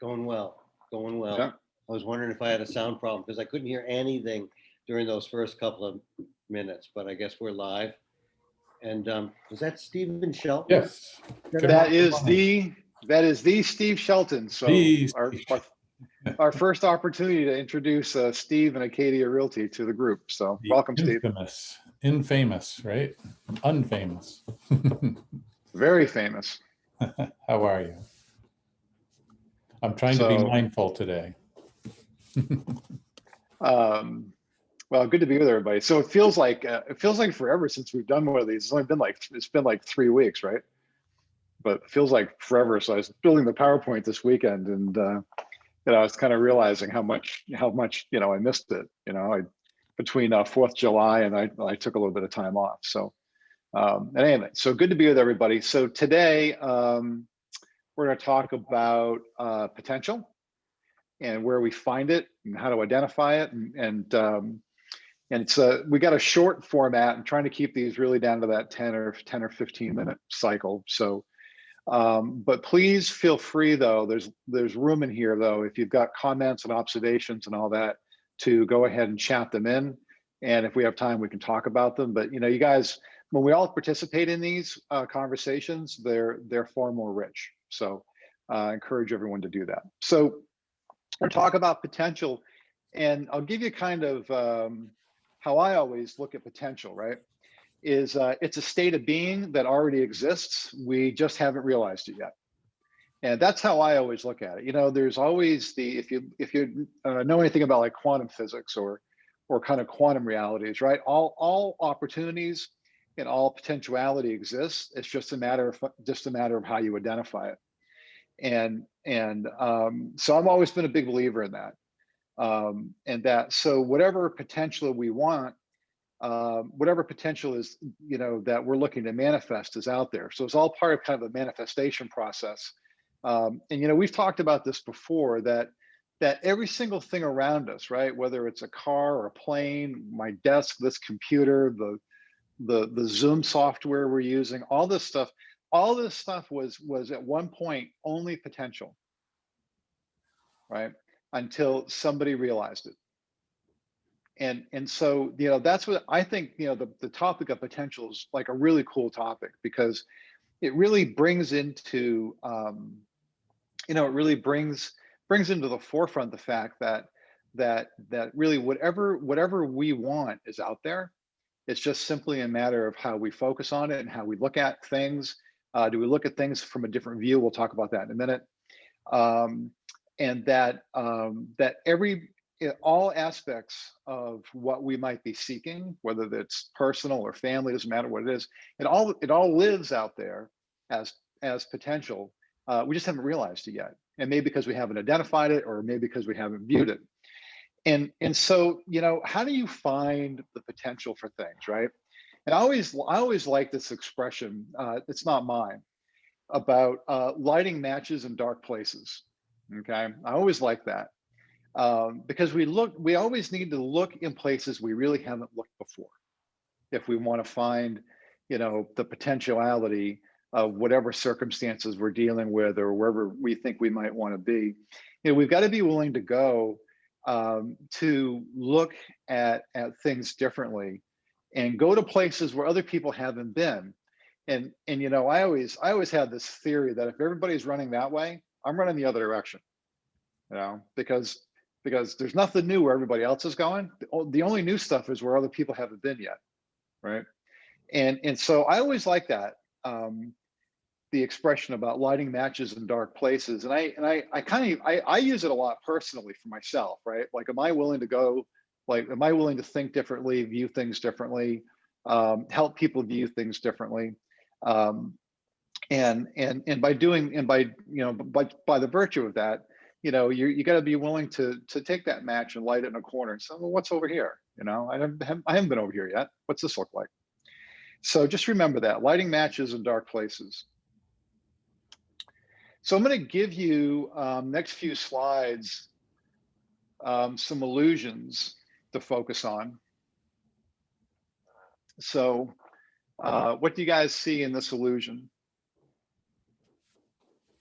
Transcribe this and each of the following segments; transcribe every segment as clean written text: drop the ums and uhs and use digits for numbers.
Going well, going well. Yeah. I was wondering if I had a sound problem because I couldn't hear anything during those first couple of minutes, but I guess we're live. And is that Stephen Shelton? Yes. Good That morning. is the Steve Shelton. So These- our first opportunity to introduce Steve and Acadia Realty to the group. So the welcome, Steve. infamous, right? Unfamous. Very famous. How are you? I'm trying to be mindful today. Well, good to be with everybody. So it feels like forever since we've done one of these. It's been like 3 weeks, right? But it feels like forever. So I was building the PowerPoint this weekend, and I was kind of realizing how much I missed it. Between 4th July and I took a little bit of time off. So and anyway, so good to be with everybody. So today we're going to talk about potential and where we find it and how to identify it, and it's we got a short format and trying to keep these really down to that 10 or 15 minute cycle. So but please feel free, though, there's room in here, though, if you've got comments and observations and all that, to go ahead and chat them in, and if we have time we can talk about them. But you guys, when we all participate in these conversations, they're far more rich. So I encourage everyone to do that. So we'll talk about potential, and I'll give you kind of how I always look at potential, right? Is it's a state of being that already exists. We just haven't realized it yet. And that's how I always look at it. There's always if you know anything about like quantum physics or kind of quantum realities, right? All opportunities and all potentiality exists. It's just a matter of how you identify it. And so I've always been a big believer in that. So whatever potential we want, whatever potential is, that we're looking to manifest is out there. So it's all part of kind of a manifestation process. And we've talked about this before, that every single thing around us, right, whether it's a car or a plane, my desk, this computer, the Zoom software we're using, all this stuff was at one point only potential, right, until somebody realized it. And so that's what I think. The topic of potential is like a really cool topic, because it really brings into into the forefront the fact that really whatever we want is out there. It's just simply a matter of how we focus on it and how we look at things. Do we look at things from a different view? We'll talk about that in a minute. And that all aspects of what we might be seeking, whether that's personal or family, doesn't matter what it is, it all lives out there as potential. We just haven't realized it yet, and maybe because we haven't identified it, or maybe because we haven't viewed it. And so how do you find the potential for things, right? And I always like this expression. It's not mine, about lighting matches in dark places. Okay, I always like that. Because we always need to look in places we really haven't looked before, if we want to find, the potentiality of whatever circumstances we're dealing with, or wherever we think we might want to be. We've got to be willing to go to look at things differently, and go to places where other people haven't been. And I always have this theory that if everybody's running that way, I'm running the other direction. Because there's nothing new where everybody else is going. The only new stuff is where other people haven't been yet, right? And so I always like that, the expression about lighting matches in dark places. And I use it a lot personally for myself, right? Like, am I willing to think differently, view things differently, help people view things differently? And by the virtue of that, you got to be willing to take that match and light it in a corner and say, well, what's over here? I haven't been over here yet. What's this look like? So just remember that, lighting matches in dark places. So I'm going to give you next few slides some illusions to focus on. So what do you guys see in this illusion?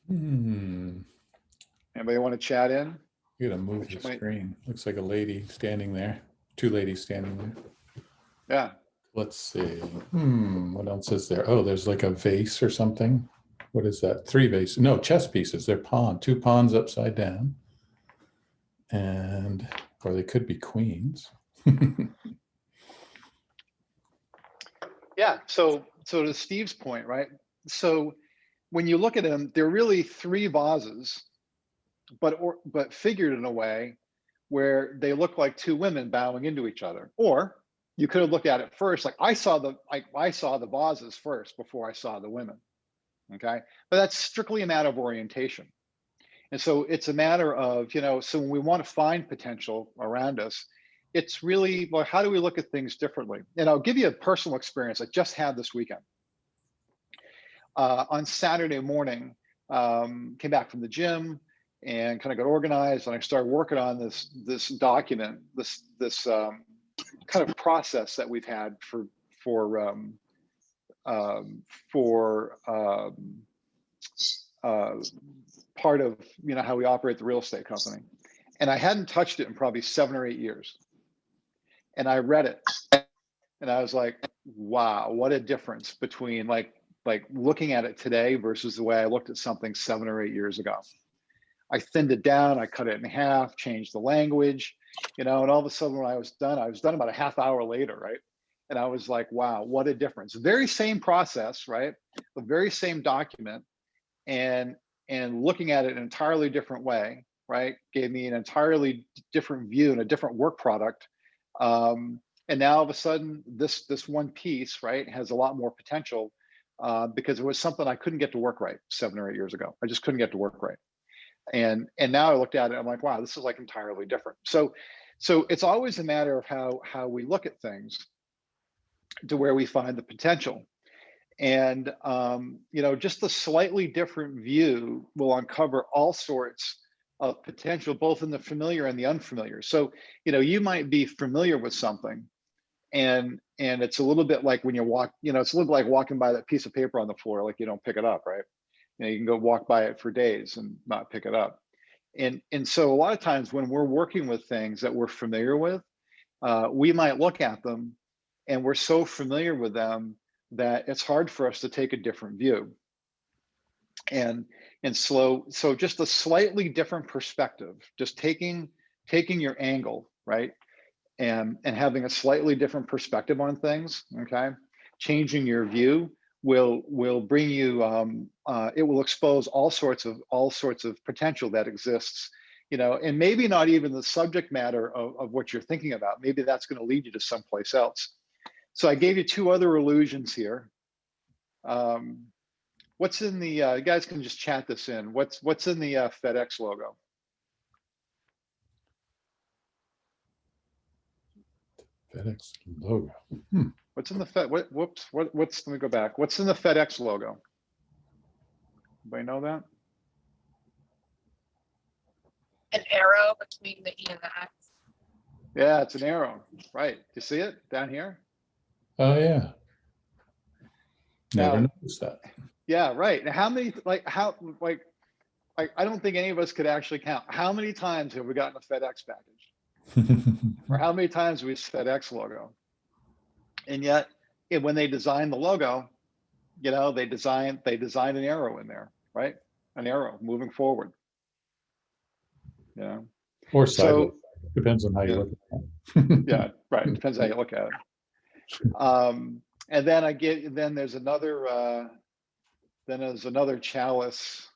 Hmm. Yeah, Anybody want to chat in? You gotta move Which the might- screen. Looks like a lady standing there. Two ladies standing there. Yeah. Let's see. What else is there? Oh, there's like a vase or something. What is that? 3 vases. No, chess pieces. They're two pawns upside down. And, or they could be queens. Yeah. So to Steve's point, right? So when you look at them, they're really 3 vases, but figured in a way where they look like 2 women bowing into each other. Or you could have looked at it first, like I saw the vases first before I saw the women. Okay, but that's strictly a matter of orientation. And so it's a matter of, so when we want to find potential around us, it's really, well, how do we look at things differently? And I'll give you a personal experience I just had this weekend. On Saturday morning, came back from the gym and kind of got organized, and I started working on this document, this kind of process that we've had for part of how we operate the real estate company. And I hadn't touched it in probably 7 or 8 years. And I read it and I was like, wow, what a difference between like looking at it today versus the way I looked at something 7 or 8 years ago. I thinned it down, I cut it in half, changed the language, and all of a sudden when I was done about a half hour later, right? And I was like, wow, what a difference. Very same process, right? The very same document, and looking at it in an entirely different way, right? Gave me an entirely different view and a different work product. And now all of a sudden, this one piece, right, has a lot more potential because it was something I couldn't get to work right 7 or 8 years ago. I just couldn't get to work right. And now I looked at it, I'm like, wow, this is like entirely different. So it's always a matter of how we look at things to where we find the potential. And just a slightly different view will uncover all sorts of potential, both in the familiar and the unfamiliar. So you might be familiar with something, and it's a little bit like when you walk, it's a little like walking by that piece of paper on the floor, like you don't pick it up, right? You can go walk by it for days and not pick it up. And so a lot of times when we're working with things that we're familiar with, we might look at them and we're so familiar with them that it's hard for us to take a different view. And so just a slightly different perspective, just taking your angle, right? And having a slightly different perspective on things, okay? Changing your view will bring you, it will expose all sorts of potential that exists, and maybe not even the subject matter of what you're thinking about. Maybe that's going to lead you to someplace else. So I gave you 2 other illusions here. What's in the, you guys can just chat this in. What's in the FedEx logo? FedEx logo. What's in the Fed? What's let me go back. What's in the FedEx logo? Anybody know that? An arrow between the E and the X. Yeah, it's an arrow, right? You see it down here? Oh yeah. Never Now, noticed that. yeah, right. Now, how many, I don't think any of us could actually count. How many times have we gotten a FedEx package? Or how many times have we used FedEx logo? And yet, when they designed the logo, they designed an arrow in there, right? An arrow moving forward. Or so depends on how you look at it. Yeah, right. Depends how you look at it. And then there's another chalice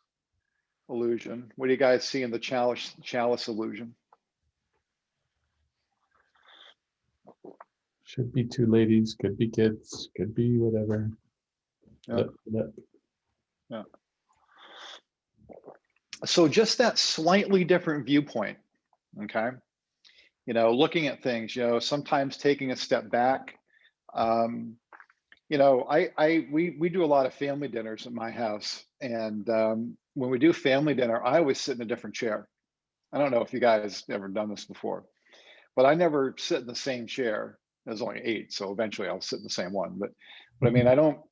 illusion. What do you guys see in the chalice illusion? Should be 2 ladies, could be kids, could be whatever. Yeah. Yeah. So just that slightly different viewpoint, okay? Looking at things, sometimes taking a step back. We do a lot of family dinners at my house, and when we do family dinner, I always sit in a different chair. I don't know if you guys ever done this before, but I never sit in the same chair. There's only 8, so eventually I'll sit in the same one. But I mean,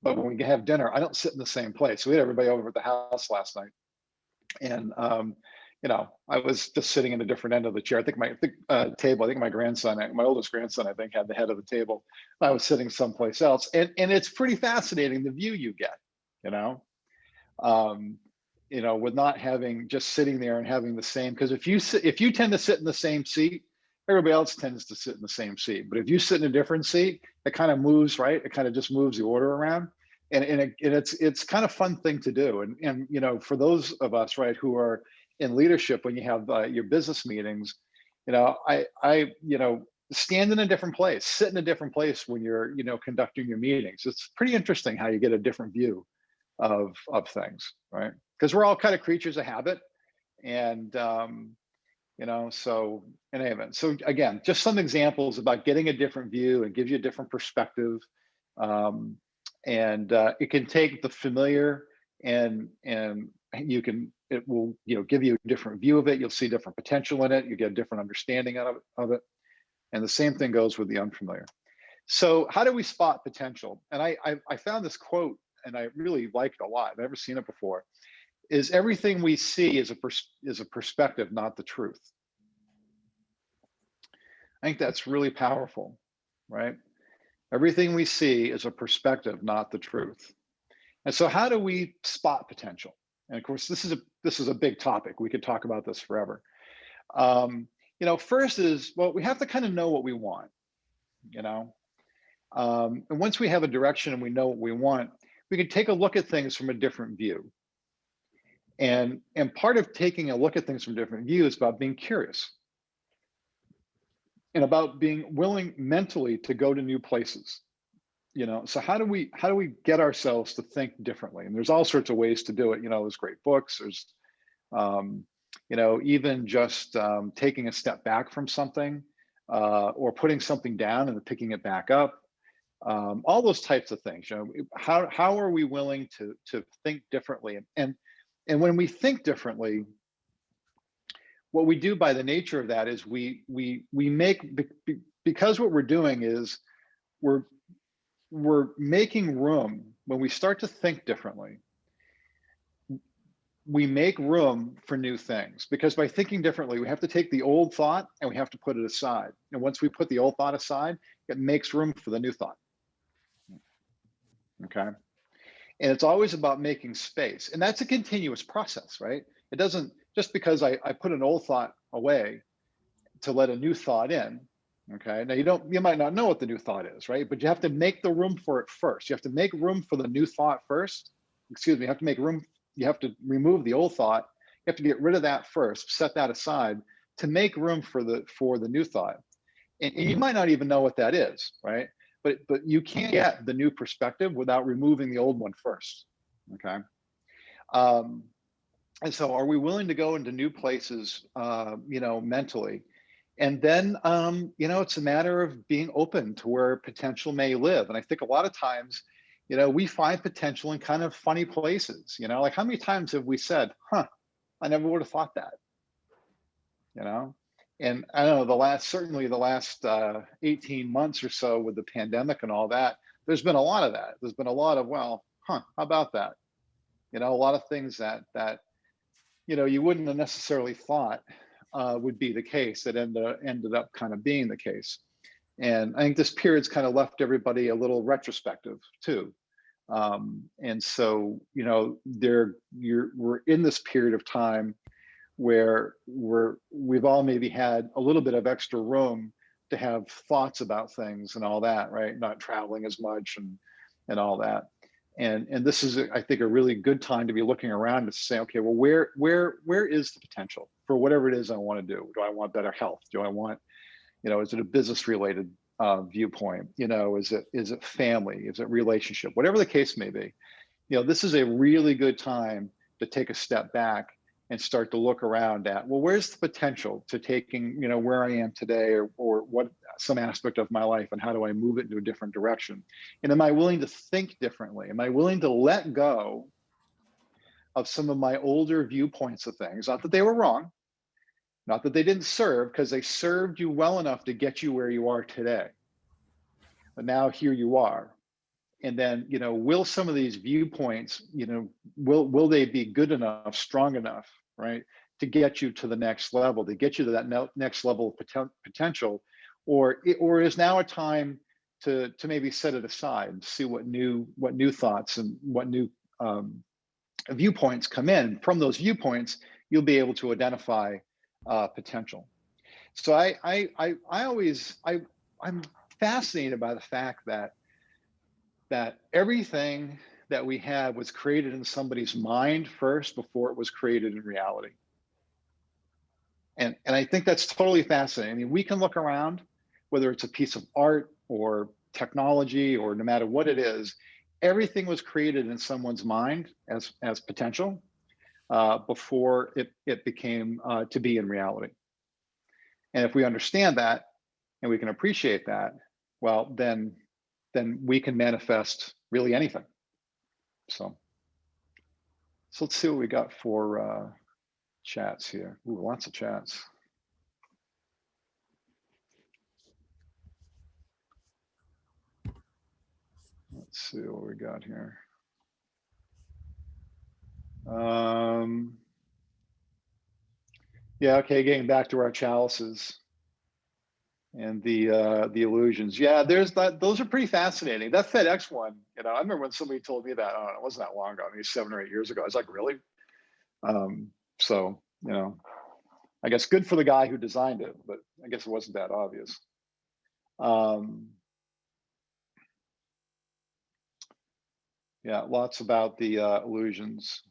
but when we have dinner, I don't sit in the same place. So we had everybody over at the house last night, and I was just sitting in a different end of the chair. I think table. I think my grandson, my oldest grandson, I think, had the head of the table. I was sitting someplace else, and it's pretty fascinating the view you get. You know, with not having just sitting there and having the same. Because if you tend to sit in the same seat, everybody else tends to sit in the same seat. But if you sit in a different seat, it kind of moves, right? It kind of just moves the order around, and it's kind of fun thing to do. And for those of us, right, who are in leadership, when you have your business meetings, I stand in a different place, sit in a different place when you're conducting your meetings. It's pretty interesting how you get a different view of things, right? Because we're all kind of creatures of habit, and so in any event. So again, just some examples about getting a different view and gives you a different perspective. And it can take the familiar and it will give you a different view of it. You'll see different potential in it. You get a different understanding of it. And the same thing goes with the unfamiliar. So how do we spot potential? And I found this quote and I really liked it a lot. I've never seen it before. Is everything we see is a perspective, not the truth. I think that's really powerful, right? Everything we see is a perspective, not the truth. And so how do we spot potential? And of course, this is a big topic. We could talk about this forever. First is, well, we have to kind of know what we want, and once we have a direction and we know what we want, we can take a look at things from a different view. And part of taking a look at things from a different view is about being curious and about being willing mentally to go to new places. So how do we get ourselves to think differently? And there's all sorts of ways to do it. There's great books. There's even just taking a step back from something, or putting something down and then picking it back up. All those types of things. How are we willing to think differently? And when we think differently, what we do by the nature of that is we make, because what we're doing is we're making room. When we start to think differently, we make room for new things, because by thinking differently, we have to take the old thought and we have to put it aside. And once we put the old thought aside, it makes room for the new thought. Okay. And it's always about making space. And that's a continuous process, right? It doesn't, just because I put an old thought away to let a new thought in. Okay. Now you might not know what the new thought is, right? But you have to make the room for it first. You have to make room for the new thought first. Excuse me, you have to make room. You have to remove the old thought. You have to get rid of that first, set that aside to make room for the new thought. And you might not even know what that is, right? But you can't get the new perspective without removing the old one first. Okay. And so are we willing to go into new places, mentally? And then, it's a matter of being open to where potential may live. And I think a lot of times, we find potential in kind of funny places, like how many times have we said, I never would have thought that, And I don't know, certainly the last 18 months or so with the pandemic and all that, there's been a lot of that. There's been a lot of, how about that? A lot of things that you wouldn't have necessarily thought would be the case that ended up kind of being the case. And I think this period's kind of left everybody a little retrospective too. And so, we're in this period of time where we've all maybe had a little bit of extra room to have thoughts about things and all that, right? Not traveling as much and all that. And this is, I think, a really good time to be looking around to say, okay, well, where is the potential for whatever it is I want to do? Do I want better health? Do I want, is it a business related viewpoint? Is it family? Is it relationship? Whatever the case may be, this is a really good time to take a step back and start to look around at, well, where's the potential to taking, where I am today or what some aspect of my life, and how do I move it into a different direction? And am I willing to think differently? Am I willing to let go of some of my older viewpoints of things? Not that they were wrong, not that they didn't serve, because they served you well enough to get you where you are today. But now here you are. And then, will some of these viewpoints, will they be good enough, strong enough, right, to get you to the next level, to get you to that next level of potential, or is now a time to maybe set it aside and see what new thoughts and what new viewpoints come in. From those viewpoints, you'll be able to identify potential. So I'm fascinated by the fact that everything that we have was created in somebody's mind first before it was created in reality. And I think that's totally fascinating. I mean, we can look around, whether it's a piece of art or technology or no matter what it is, everything was created in someone's mind as potential before it became to be in reality. And if we understand that and we can appreciate that, well, then we can manifest really anything. So let's see what we got for chats here. Ooh, lots of chats. Let's see what we got here. Yeah, okay, getting back to our chalices and the illusions. Yeah, there's that. Those are pretty fascinating. That FedEx one, you know, I remember when somebody told me that. Oh, it wasn't that long ago, maybe 7 or 8 years ago. I was like, really? So, you know, I guess good for the guy who designed it, but I guess it wasn't that obvious. Yeah, lots about the illusions.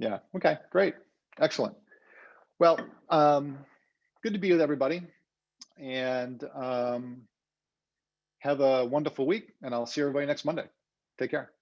Yeah, okay, great, excellent. Well, good to be with everybody, and have a wonderful week, and I'll see everybody next Monday. Take care.